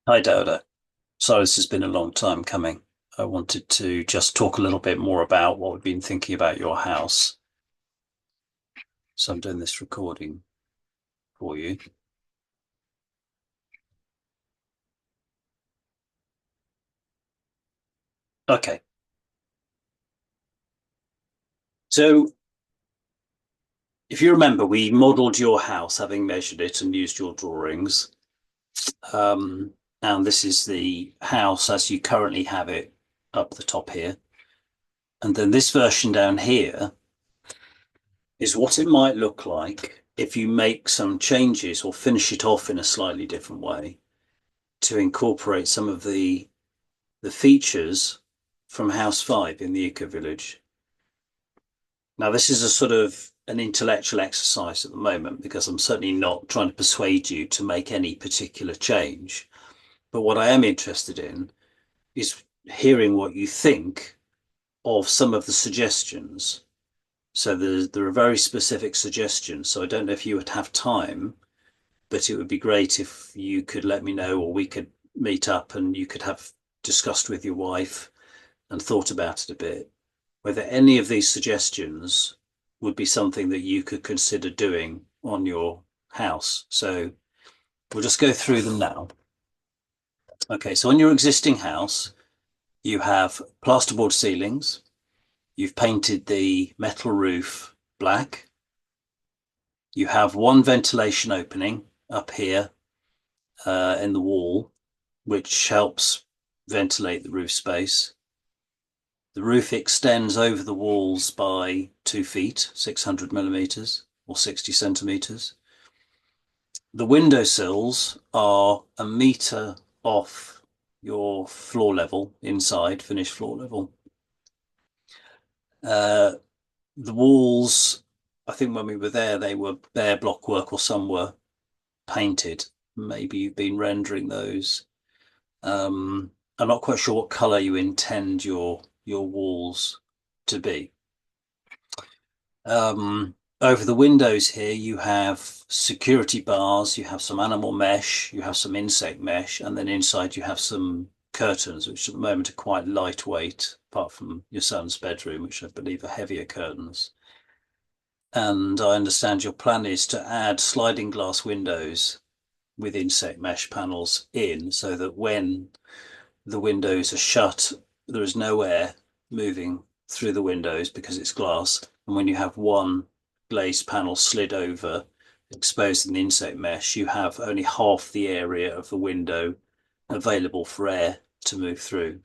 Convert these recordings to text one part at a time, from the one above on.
Hi, Dauda. So this has been a long time coming. I wanted to just talk a little bit more about what we've been thinking about your house. So I'm doing this recording for you. Okay. So if you remember, we modeled your house having measured it and used your drawings. Um, and this is the house as you currently have it up the top here. And then this version down here is what it might look like if you make some changes or finish it off in a slightly different way to incorporate some of the features from House 5 in the Ecovillage. Now, this is a sort of an intellectual exercise at the moment because I'm certainly not trying to persuade you to make any particular change. But what I am interested in is hearing what you think of some of the suggestions. So there are very specific suggestions. So I don't know if you would have time, but it would be great if you could let me know, or we could meet up and you could have discussed with your wife and thought about it a bit, whether any of these suggestions would be something that you could consider doing on your house. So we'll just go through them now. Okay, so on your existing house, you have plasterboard ceilings, you've painted the metal roof black, you have one ventilation opening up here in the wall, which helps ventilate the roof space. The roof extends over the walls by 2 feet, 600 millimeters or 60 centimeters. The windowsills are a meter off your floor level, inside, finished floor level. Uh, the walls, I think when we were there, they were bare blockwork or some were painted. Maybe you've been rendering those. I'm not quite sure what color you intend your walls to be. Over the windows here, you have security bars, you have some animal mesh, you have some insect mesh, and then inside you have some curtains, which at the moment are quite lightweight, apart from your son's bedroom, which I believe are heavier curtains. And I understand your plan is to add sliding glass windows with insect mesh panels in, so that when the windows are shut, there is no air moving through the windows because it's glass. And when you have one glazed panel slid over, exposed in the insect mesh, you have only half the area of the window available for air to move through.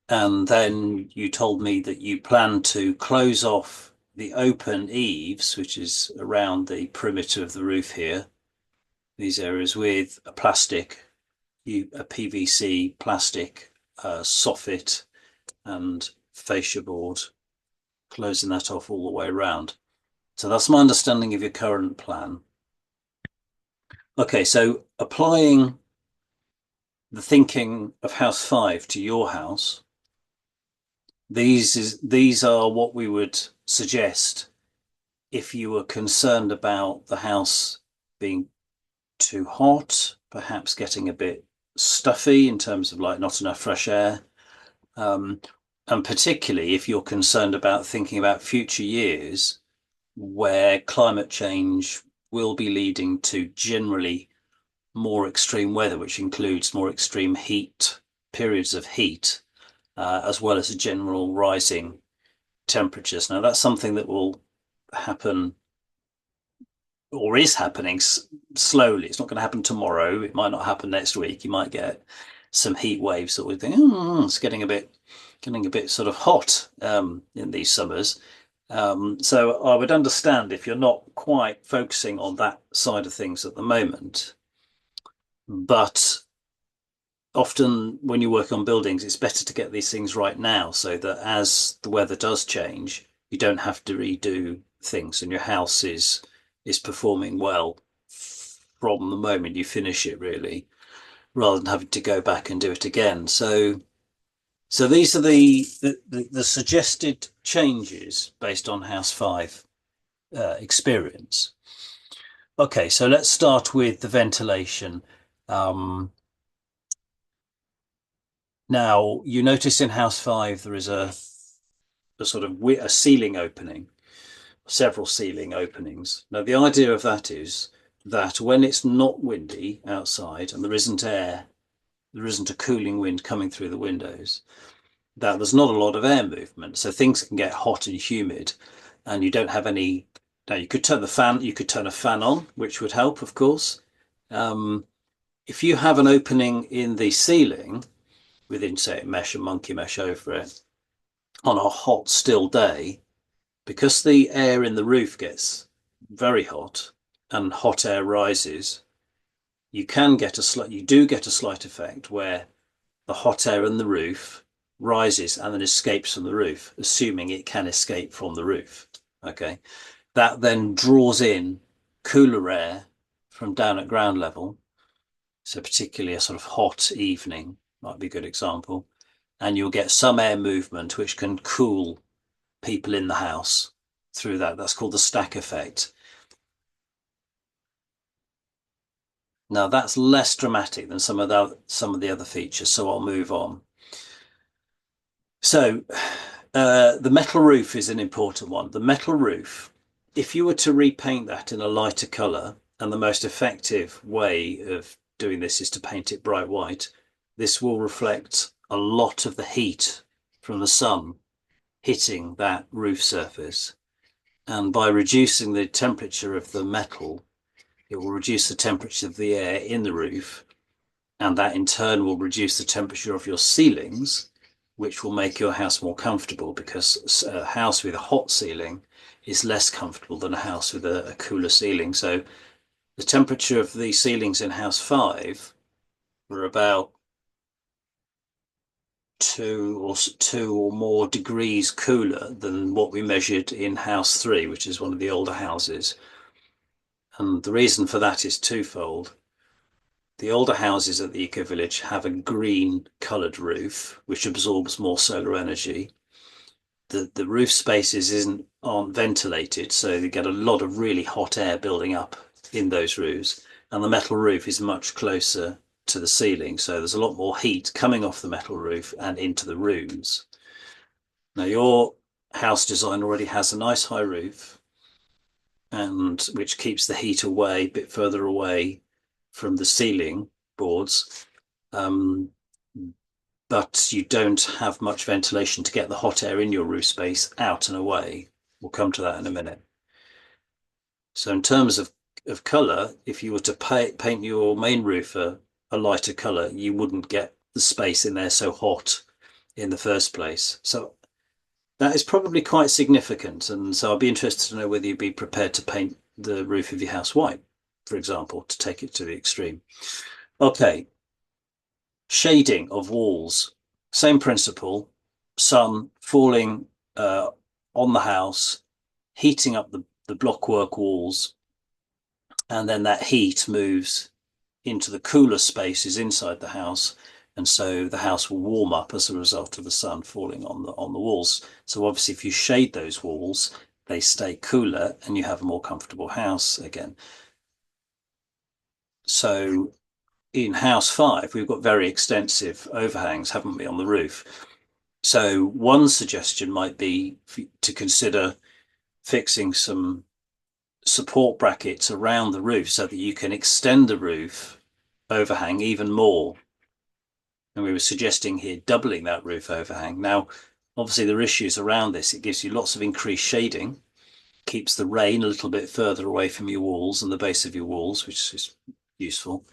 And then you told me that you plan to close off the open eaves, which is around the perimeter of the roof here, these areas, with a PVC plastic soffit and fascia board, closing that off all the way around. So that's my understanding of your current plan. Okay, so applying the thinking of House 5 to your house, these are what we would suggest if you were concerned about the house being too hot, perhaps getting a bit stuffy in terms of like not enough fresh air. Um, and particularly if you're concerned about thinking about future years where climate change will be leading to generally more extreme weather, which includes more extreme heat, periods of heat, as well as a general rising temperatures. Now, that's something that will happen or is happening slowly. It's not going to happen tomorrow. It might not happen next week. You might get some heat waves that we think, it's getting a bit sort of hot in these summers. So I would understand if you're not quite focusing on that side of things at the moment. But often when you work on buildings, it's better to get these things right now so that as the weather does change, you don't have to redo things and your house is performing well from the moment you finish it, really, rather than having to go back and do it again. So these are the suggested changes based on House 5 experience. Okay, so let's start with the ventilation. Um, Now, you notice in house 5 there is a sort of a ceiling opening, several ceiling openings. Now, the idea of that is that when it's not windy outside and there isn't air, there isn't a cooling wind coming through the windows, that there's not a lot of air movement. So things can get hot and humid and you don't have any. Now, you could turn the fan, you could turn a fan on, which would help, of course. Um, if you have an opening in the ceiling with insect mesh and monkey mesh over it on a hot, still day, because the air in the roof gets very hot and hot air rises, you do get a slight effect where the hot air in the roof rises and then escapes from the roof, assuming it can escape from the roof. Okay. That then draws in cooler air from down at ground level. So particularly a sort of hot evening might be a good example. And you'll get some air movement which can cool people in the house through that. That's called the stack effect. Now that's less dramatic than some of the other features, so I'll move on. So the metal roof is an important one. The metal roof, if you were to repaint that in a lighter colour, and the most effective way of doing this is to paint it bright white, this will reflect a lot of the heat from the sun hitting that roof surface. And by reducing the temperature of the metal, it will reduce the temperature of the air in the roof, and that in turn will reduce the temperature of your ceilings, which will make your house more comfortable, because a house with a hot ceiling is less comfortable than a house with a cooler ceiling. So the temperature of the ceilings in house 5 were about two or more degrees cooler than what we measured in house 3, which is one of the older houses. And the reason for that is twofold. The older houses at the Ecovillage have a green coloured roof, which absorbs more solar energy. The roof spaces aren't ventilated, so you get a lot of really hot air building up in those roofs. And the metal roof is much closer to the ceiling, so there's a lot more heat coming off the metal roof and into the rooms. Now, your house design already has a nice high roof, and which keeps the heat away, a bit further away from the ceiling boards, but you don't have much ventilation to get the hot air in your roof space out and away. We'll come to that in a minute. So in terms of colour, if you were to paint your main roof a lighter colour, you wouldn't get the space in there so hot in the first place. So that is probably quite significant. And so I'd be interested to know whether you'd be prepared to paint the roof of your house white, for example, to take it to the extreme. Okay. Shading of walls. Same principle. Sun falling on the house, heating up the blockwork walls, and then that heat moves into the cooler spaces inside the house, and so the house will warm up as a result of the sun falling on the walls. So obviously, if you shade those walls, they stay cooler, and you have a more comfortable house again. So in house 5, we've got very extensive overhangs, haven't we, on the roof? So one suggestion might be to consider fixing some support brackets around the roof so that you can extend the roof overhang even more. And we were suggesting here doubling that roof overhang. Now, obviously there are issues around this. It gives you lots of increased shading, keeps the rain a little bit further away from your walls and the base of your walls, which is useful.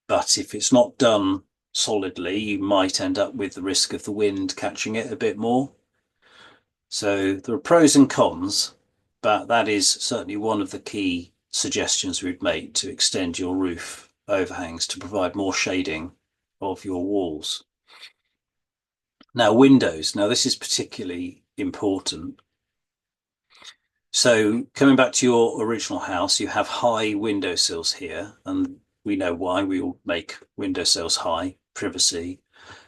But if it's not done solidly, you might end up with the risk of the wind catching it a bit more. So there are pros and cons, but that is certainly one of the key suggestions we'd make, to extend your roof overhangs to provide more shading of your walls. Now, windows. Now, this is particularly important. So coming back to your original house, you have high windowsills here, and we know why. We will make windowsills high, privacy,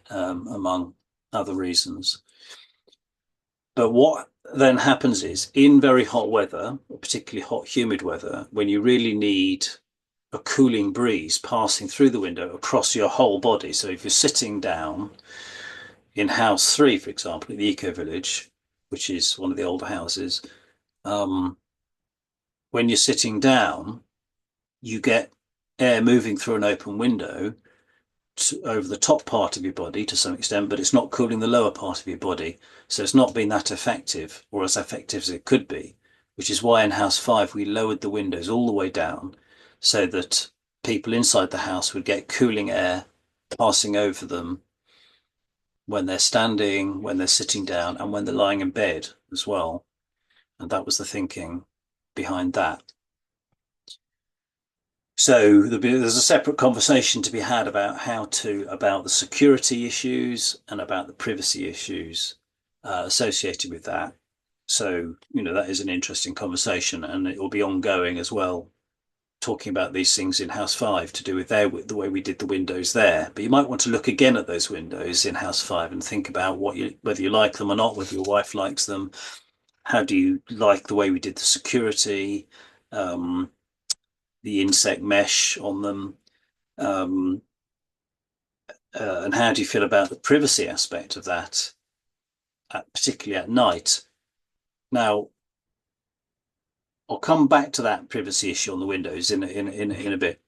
among other reasons. But what then happens is, in very hot weather, particularly hot, humid weather, when you really need a cooling breeze passing through the window across your whole body. So if you're sitting down in house 3, for example, in the Ecovillage, which is one of the older houses, um, when you're sitting down, you get air moving through an open window over the top part of your body to some extent, but it's not cooling the lower part of your body. So it's not been that effective, or as effective as it could be, which is why in house 5 we lowered the windows all the way down so that people inside the house would get cooling air passing over them when they're standing, when they're sitting down, and when they're lying in bed as well. And that was the thinking behind that. So there's a separate conversation to be had about the security issues and about the privacy issues associated with that. So, that is an interesting conversation, and it will be ongoing as well, talking about these things in House 5 to do with the way we did the windows there. But you might want to look again at those windows in House 5 and think about whether you like them or not, whether your wife likes them. How do you like the way we did the security? The insect mesh on them, and how do you feel about the privacy aspect of that, particularly at night? Now, I'll come back to that privacy issue on the windows in a bit.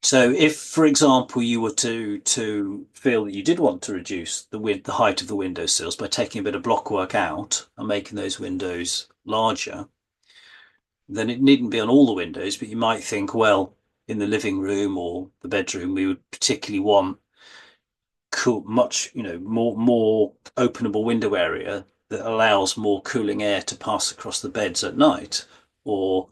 So, if, for example, you were to feel that you did want to reduce the height of the window sills by taking a bit of blockwork out and making those windows larger, then it needn't be on all the windows, but you might think, well, in the living room or the bedroom, we would particularly want much, more openable window area that allows more cooling air to pass across the beds at night or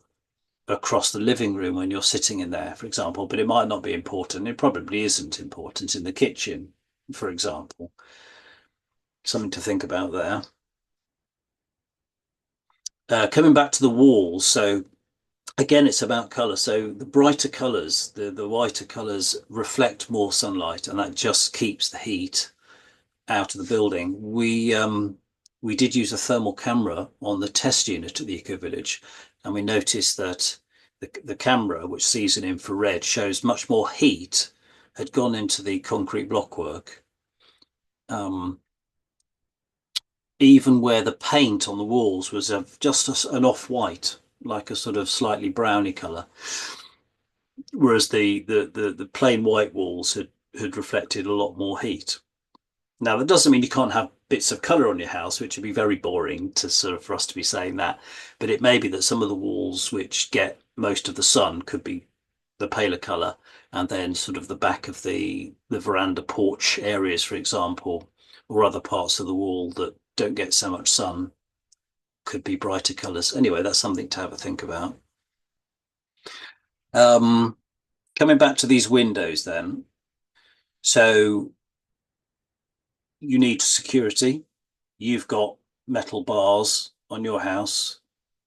across the living room when you're sitting in there, for example. But it might not be important. It probably isn't important in the kitchen, for example. Something to think about there. Coming back to the walls, so again, it's about color. So the brighter colors, the whiter colors reflect more sunlight, and that just keeps the heat out of the building. We did use a thermal camera on the test unit at the Ecovillage, and we noticed that the camera, which sees in infrared, shows much more heat had gone into the concrete blockwork. Even where the paint on the walls was just an off-white, like a sort of slightly browny colour, whereas the plain white walls had reflected a lot more heat. Now, that doesn't mean you can't have bits of colour on your house, which would be very boring for us to be saying that. But it may be that some of the walls which get most of the sun could be the paler colour, and then sort of the back of the veranda porch areas, for example, or other parts of the wall that don't get so much sun could be brighter colours. Anyway, that's something to have a think about. Coming back to these windows then. So you need security. You've got metal bars on your house.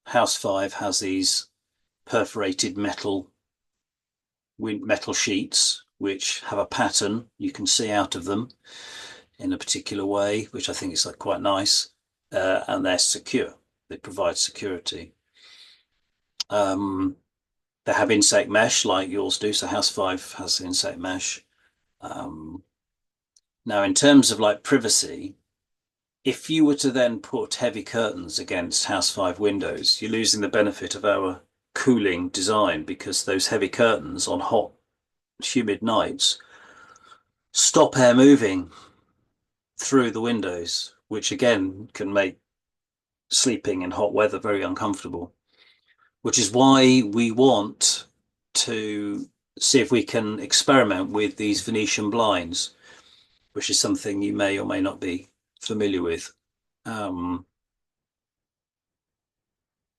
House 5 has these perforated metal sheets which have a pattern you can see out of them in a particular way, which I think is quite nice, and they're secure. They provide security. They have insect mesh like yours do, so House 5 has insect mesh. Now, in terms of privacy, if you were to then put heavy curtains against House 5 windows, you're losing the benefit of our cooling design, because those heavy curtains on hot, humid nights stop air moving through the windows, which again can make sleeping in hot weather very uncomfortable, which is why we want to see if we can experiment with these Venetian blinds, which is something you may or may not be familiar with,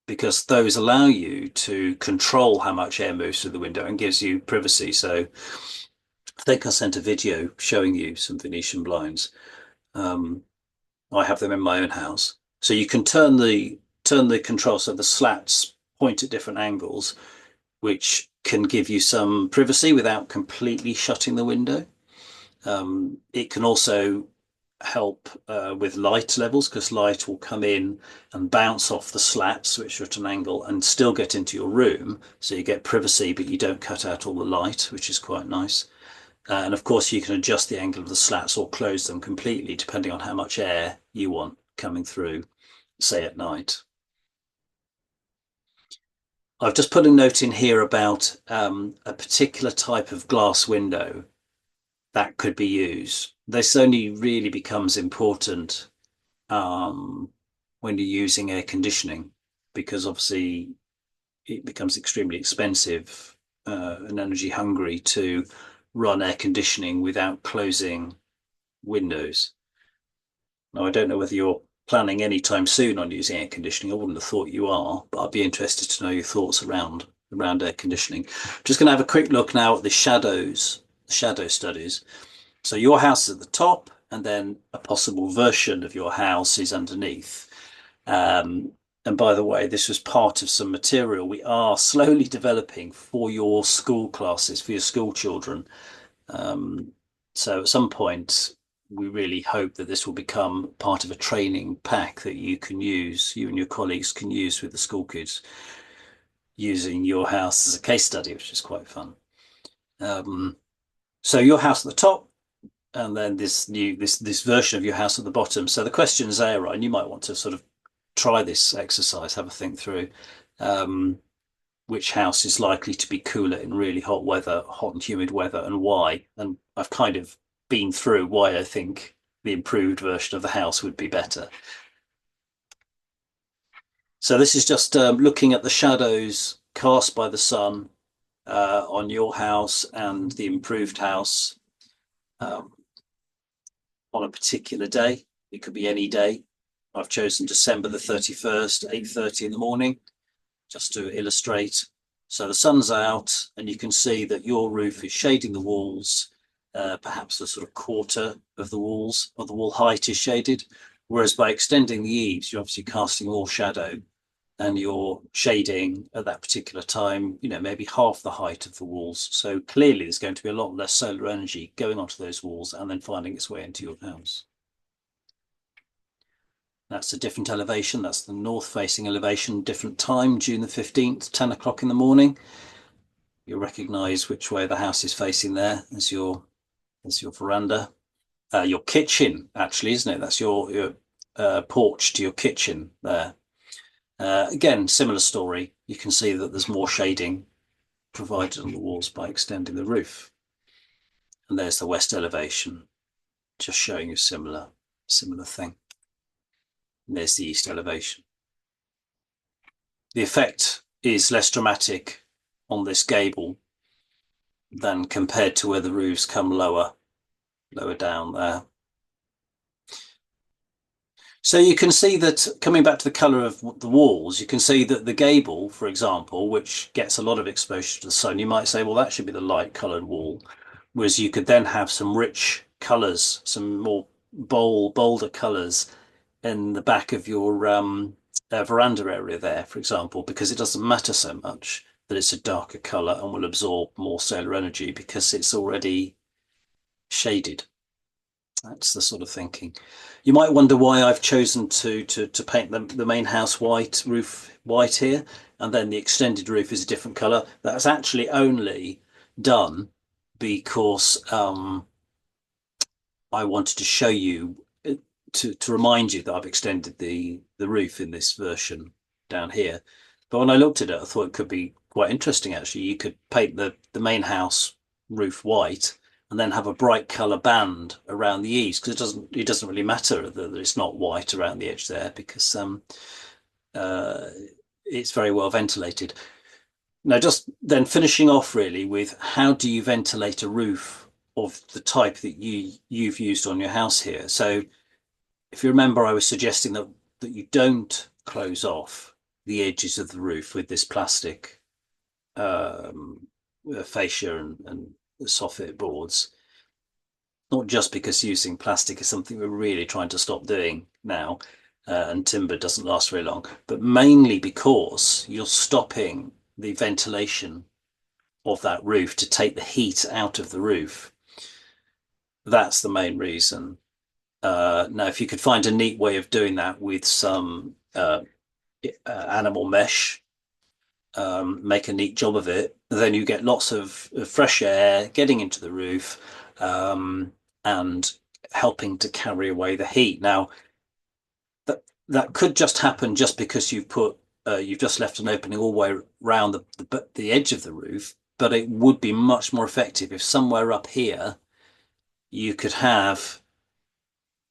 because those allow you to control how much air moves through the window and gives you privacy. So I think I sent a video showing you some Venetian blinds. I have them in my own house. So you can turn the control so the slats point at different angles, which can give you some privacy without completely shutting the window. It can also help with light levels, because light will come in and bounce off the slats, which are at an angle, and still get into your room. So you get privacy, but you don't cut out all the light, which is quite nice. And of course, you can adjust the angle of the slats or close them completely, depending on how much air you want coming through, say at night. I've just put a note in here about a particular type of glass window that could be used. This only really becomes important when you're using air conditioning, because obviously it becomes extremely expensive and energy hungry to run air conditioning without closing windows. Now, I don't know whether you're planning anytime soon on using air conditioning. I wouldn't have thought you are, but I'd be interested to know your thoughts around air conditioning. Just going to have a quick look now at the shadow studies. So your house is at the top, and then a possible version of your house is underneath. And by the way, this was part of some material we are slowly developing for your school classes, for your school children. So at some point, we really hope that this will become part of a training pack that you can use, you and your colleagues can use with the school kids, using your house as a case study, which is quite fun. So your house at the top, and then this version of your house at the bottom. So the questions there, right, and you might want to sort of try this exercise, have a think through which house is likely to be cooler in really hot weather, hot and humid weather, and why. And I've kind of been through why I think the improved version of the house would be better. So this is just looking at the shadows cast by the sun on your house and the improved house um, on a particular day. It could be any day. I've chosen December the 31st, 8:30 in the morning, just to illustrate. So the sun's out, and you can see that your roof is shading the walls. Perhaps a sort of quarter of the walls, or the wall height is shaded. Whereas by extending the eaves, you're obviously casting more shadow, and you're shading at that particular time, maybe half the height of the walls. So clearly there's going to be a lot less solar energy going onto those walls and then finding its way into your house. That's a different elevation. That's the north facing elevation, different time, June the 15th, 10 o'clock in the morning. You'll recognize which way the house is facing there as your veranda. Your kitchen, actually, isn't it? That's your porch to your kitchen there. Again, similar story. You can see that there's more shading provided on the walls by extending the roof. And there's the west elevation, just showing you similar thing. And there's the east elevation. The effect is less dramatic on this gable than compared to where the roofs come lower down there. So you can see that, coming back to the colour of the walls, you can see that the gable, for example, which gets a lot of exposure to the sun, you might say, well, that should be the light coloured wall. Whereas you could then have some rich colours, some more bolder colours in the back of your veranda area there, for example, because it doesn't matter so much that it's a darker colour and will absorb more solar energy because it's already shaded. That's the sort of thinking. You might wonder why I've chosen to paint the main house roof white here, and then the extended roof is a different colour. That's actually only done because I wanted to show you, to remind you that I've extended the roof in this version down here. But when I looked at it, I thought it could be quite interesting, actually. You could paint the main house roof white and then have a bright colour band around the eaves, because it doesn't really matter that it's not white around the edge there, because it's very well ventilated. Now, just then finishing off really with, how do you ventilate a roof of the type that you've used on your house here? So if you remember, I was suggesting that you don't close off the edges of the roof with this plastic fascia and soffit boards. Not just because using plastic is something we're really trying to stop doing now, and timber doesn't last very long, but mainly because you're stopping the ventilation of that roof to take the heat out of the roof. That's the main reason. Now, if you could find a neat way of doing that with some animal mesh, make a neat job of it, then you get lots of fresh air getting into the roof, and helping to carry away the heat. Now, that could just happen just because you've just left an opening all the way around the edge of the roof, but it would be much more effective if somewhere up here you could have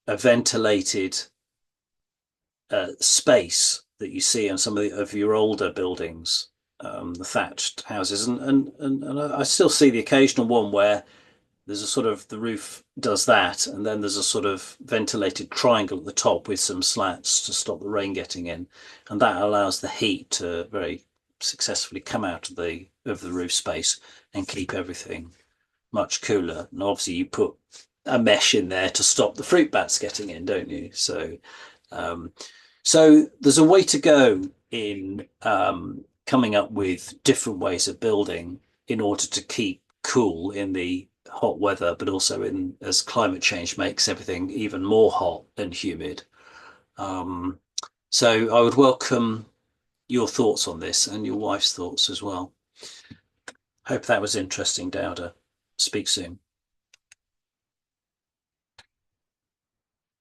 a ventilated space that you see on some of your older buildings, the thatched houses, and I still see the occasional one where there's a sort of the roof does that, and then there's a sort of ventilated triangle at the top with some slats to stop the rain getting in, and that allows the heat to very successfully come out of the roof space and keep everything much cooler. And obviously, you put a mesh in there to stop the fruit bats getting in, don't you? Um, so there's a way to go in coming up with different ways of building in order to keep cool in the hot weather, but also in as climate change makes everything even more hot and humid. Um, so I would welcome your thoughts on this and your wife's thoughts as well. Hope that was interesting, Dauda. Speak soon.